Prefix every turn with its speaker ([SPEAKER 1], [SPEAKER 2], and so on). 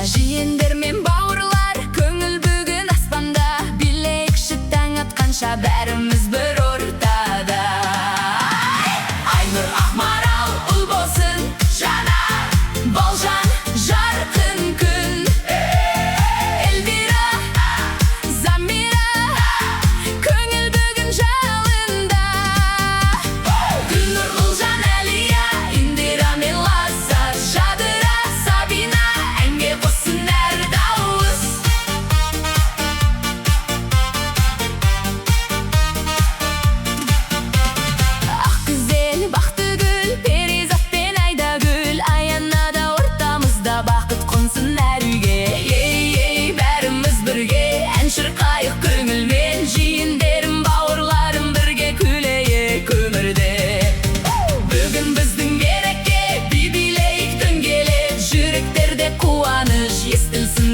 [SPEAKER 1] Жиендер мен бауырлар, көңіл бүгін аспанда, билейікші таң атқанша бәріміз бір ортада. Айнұр ақмарал ұл болсын жана, балжан жарқын күн. Эльвира, Замира, көңіл бүгін жалында. Гүлнұр, ұлжан, Әлия, Индира мен Лаззат, Жадыра, Сабина, әнге қосын әр дауыс. Ақгүзел, Бақтыгүл, Перизат пен Айдагүл, аянада ортамызда бақыт қонсын әр үйге. Ей, бәріміз бірге ән шырқайық көңілмен, жиендерім, бауырларым, бірге күлейік өмірде. Бүгін біздің керекке би билейік дөңгелеп, жүректерде қуаныш естілсін